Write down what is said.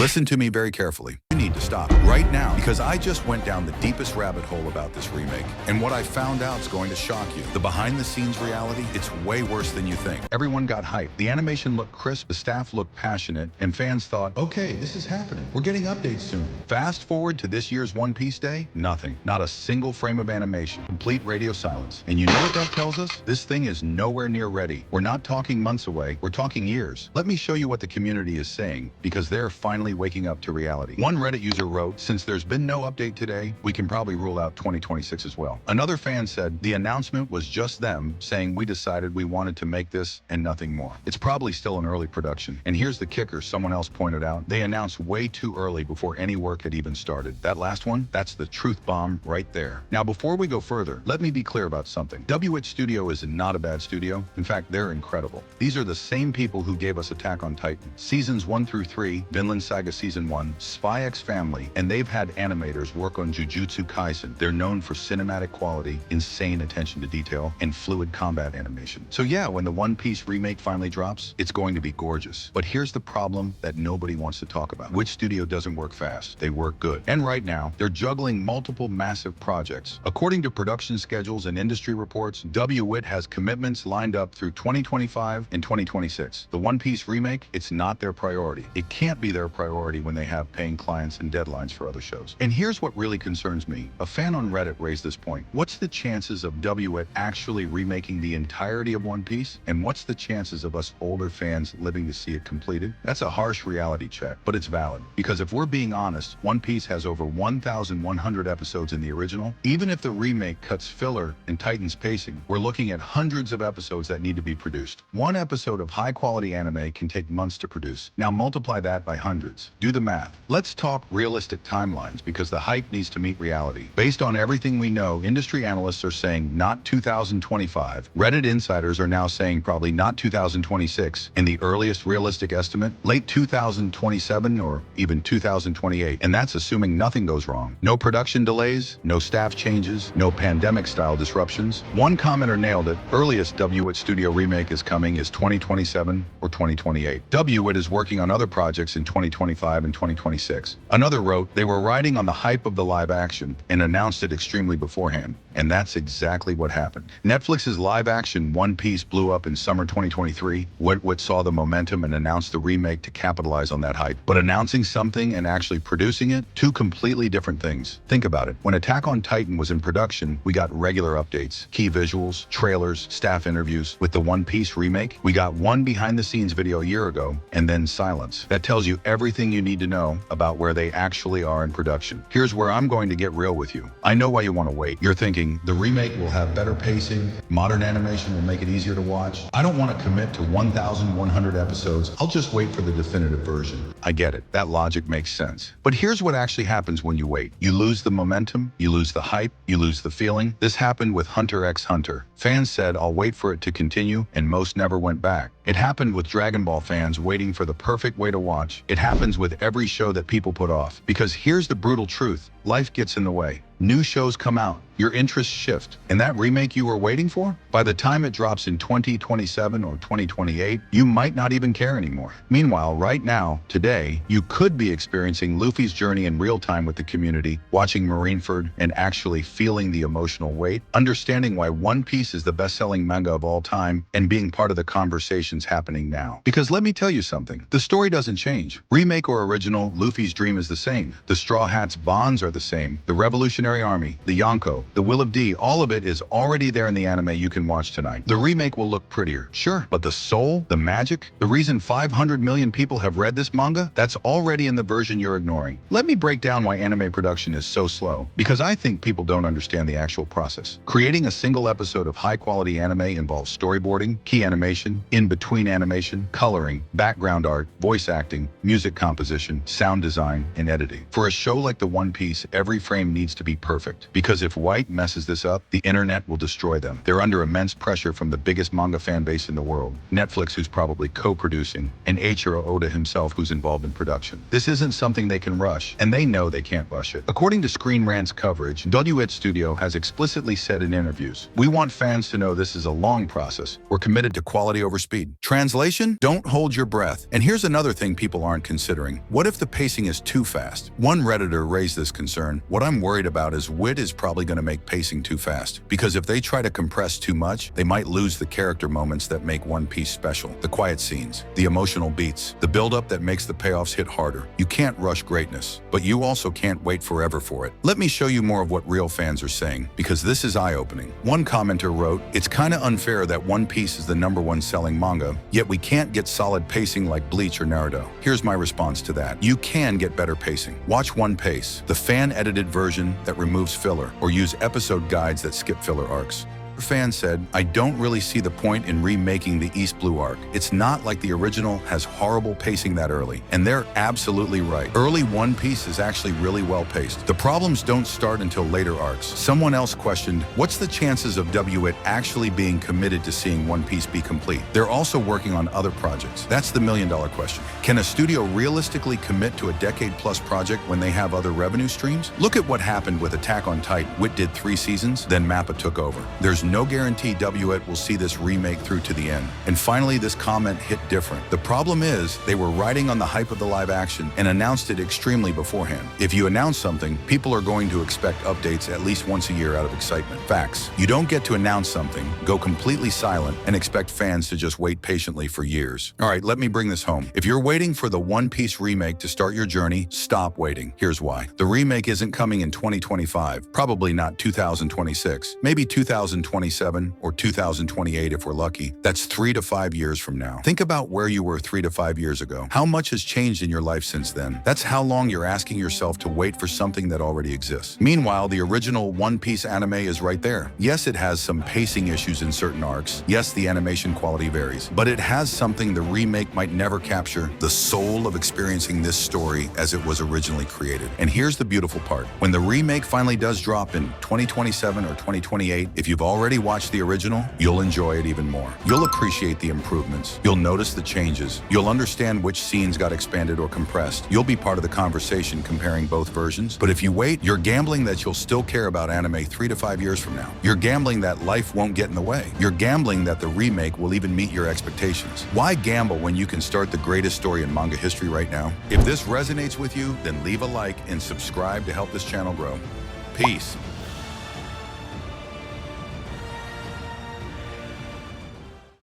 Listen to me very carefully. You need to stop right now because I just went down the deepest rabbit hole about this remake. And what I found out is going to shock you. The behind-the-scenes reality, it's way worse than you think. Everyone got hyped. The animation looked crisp, the staff looked passionate, and fans thought, okay, this is happening. We're getting updates soon. Fast forward to this year's One Piece Day, nothing. Not a single frame of animation. Complete radio silence. And you know what that tells us? This thing is nowhere near ready. We're not talking months away, we're talking years. Let me show you what the community is saying, because they're finally waking up to reality. One Reddit user wrote, since there's been no update today, we can probably rule out 2026 as well. Another fan said, the announcement was just them saying we decided we wanted to make this and nothing more. It's probably still in early production. And here's the kicker, someone else pointed out, they announced way too early before any work had even started. That last one, that's the truth bomb right there. Now, before we go further, let me be clear about something. Wit Studio is not a bad studio. In fact, they're incredible. These are the same people who gave us Attack on Titan, Seasons 1 through 3, Vinland Saga Season 1, Spy X Family, and they've had animators work on Jujutsu Kaisen. They're known for cinematic quality, insane attention to detail, and fluid combat animation. So yeah, when the One Piece remake finally drops, it's going to be gorgeous. But here's the problem that nobody wants to talk about. Wit Studio doesn't work fast, they work good. And right now, they're juggling multiple massive projects. According to production schedules and industry reports, Wit has commitments lined up through 2025 and 2026. The One Piece remake, it's not their priority. It can't be their priority when they have paying clients and deadlines for other shows. And here's what really concerns me. A fan on Reddit raised this point. What's the chances of Wit actually remaking the entirety of One Piece? And what's the chances of us older fans living to see it completed? That's a harsh reality check, but it's valid. Because if we're being honest, One Piece has over 1,100 episodes in the original. Even if the remake cuts filler and tightens pacing, we're looking at hundreds of episodes that need to be produced. One episode of high-quality anime can take months to produce. Now multiply that by hundreds. Do the math. Let's talk realistic timelines because the hype needs to meet reality. Based on everything we know, industry analysts are saying not 2025. Reddit insiders are now saying probably not 2026. And the earliest realistic estimate, late 2027 or even 2028. And that's assuming nothing goes wrong. No production delays, no staff changes, no pandemic-style disruptions. One commenter nailed it. Earliest Wit Studio remake is coming is 2027 or 2028. Wit is working on other projects in 2025 and 2026. Another wrote, they were riding on the hype of the live action and announced it extremely beforehand. And that's exactly what happened. Netflix's live action One Piece blew up in summer 2023. Wit saw the momentum and announced the remake to capitalize on that hype. But announcing something and actually producing it, two completely different things. Think about it. When Attack on Titan was in production, we got regular updates, key visuals, trailers, staff interviews. With the One Piece remake, we got one behind-the-scenes video a year ago, and then silence. That tells you everything you need to know about where they actually are in production. Here's where I'm going to get real with you. I know why you want to wait. You're thinking, the remake will have better pacing, modern animation will make it easier to watch. I don't want to commit to 1,100 episodes. I'll just wait for the definitive version. I get it. That logic makes sense. But here's what actually happens when you wait. You lose the momentum, you lose the hype, you lose the feeling. This happened with Hunter x Hunter. Fans said, I'll wait for it to continue, and most never went back. It happened with Dragon Ball fans waiting for the perfect way to watch. It happens with every show that people put off. Because here's the brutal truth. Life gets in the way. New shows come out. Your interests shift. And that remake you were waiting for? By the time it drops in 2027 or 2028, you might not even care anymore. Meanwhile, right now, today, you could be experiencing Luffy's journey in real time with the community, watching Marineford, and actually feeling the emotional weight, understanding why One Piece is the best-selling manga of all time, and being part of the conversations happening now. Because let me tell you something, the story doesn't change. Remake or original, Luffy's dream is the same. The Straw Hats' bonds are the same. The Revolutionary Army, the Yonko, the Will of D, all of it is already there in the anime you can watch tonight. The remake will look prettier, sure, but the soul, the magic, the reason 500 million people have read this manga, that's already in the version you're ignoring. Let me break down why anime production is so slow, because I think people don't understand the actual process. Creating a single episode of high-quality anime involves storyboarding, key animation, in-between animation, coloring, background art, voice acting, music composition, sound design, and editing. For a show like the One Piece, every frame needs to be be perfect. Because if White messes this up, the internet will destroy them. They're under immense pressure from the biggest manga fan base in the world, Netflix, who's probably co-producing, and Eiichiro Oda himself, who's involved in production. This isn't something they can rush, and they know they can't rush it. According to Screen Rant's coverage, Wit Studio has explicitly said in interviews, "We want fans to know this is a long process. We're committed to quality over speed." Translation? Don't hold your breath. And here's another thing people aren't considering. What if the pacing is too fast? One Redditor raised this concern. "What I'm worried about is Wit is probably going to make pacing too fast. Because if they try to compress too much, they might lose the character moments that make One Piece special. The quiet scenes, the emotional beats, the build-up that makes the payoffs hit harder. You can't rush greatness, but you also can't wait forever for it." Let me show you more of what real fans are saying, because this is eye-opening. One commenter wrote, "It's kinda unfair that One Piece is the #1 selling manga, yet we can't get solid pacing like Bleach or Naruto." Here's my response to that. You can get better pacing. Watch One Piece, the fan-edited version that removes filler, or use episode guides that skip filler arcs. Fan said, "I don't really see the point in remaking the East Blue arc. It's not like the original has horrible pacing that early." And they're absolutely right. Early One Piece is actually really well paced. The problems don't start until later arcs. Someone else questioned, "What's the chances of Wit actually being committed to seeing One Piece be complete? They're also working on other projects." That's the million-dollar question. Can a studio realistically commit to a decade-plus project when they have other revenue streams? Look at what happened with Attack on Titan. Wit did 3 seasons, then Mappa took over. There's no guarantee Wit will see this remake through to the end. And finally, this comment hit different. The problem is, they were riding on the hype of the live action and announced it extremely beforehand. If you announce something, people are going to expect updates at least once a year out of excitement. Facts. You don't get to announce something, go completely silent, and expect fans to just wait patiently for years. All right, let me bring this home. If you're waiting for the One Piece remake to start your journey, stop waiting. Here's why. The remake isn't coming in 2025, probably not 2026, maybe 2027 or 2028 if we're lucky. That's 3 to 5 years from now. Think about where you were 3 to 5 years ago. How much has changed in your life since then? That's how long you're asking yourself to wait for something that already exists. Meanwhile, the original One Piece anime is right there. Yes, it has some pacing issues in certain arcs. Yes, the animation quality varies. But it has something the remake might never capture: the soul of experiencing this story as it was originally created. And here's the beautiful part. When the remake finally does drop in 2027 or 2028, if you've already watched the original, you'll enjoy it even more. You'll appreciate the improvements. You'll notice the changes. You'll understand which scenes got expanded or compressed. You'll be part of the conversation comparing both versions. But if you wait, you're gambling that you'll still care about anime 3 to 5 years from now. You're gambling that life won't get in the way. You're gambling that the remake will even meet your expectations. Why gamble when you can start the greatest story in manga history right now? If this resonates with you, then leave a like and subscribe to help this channel grow. Peace.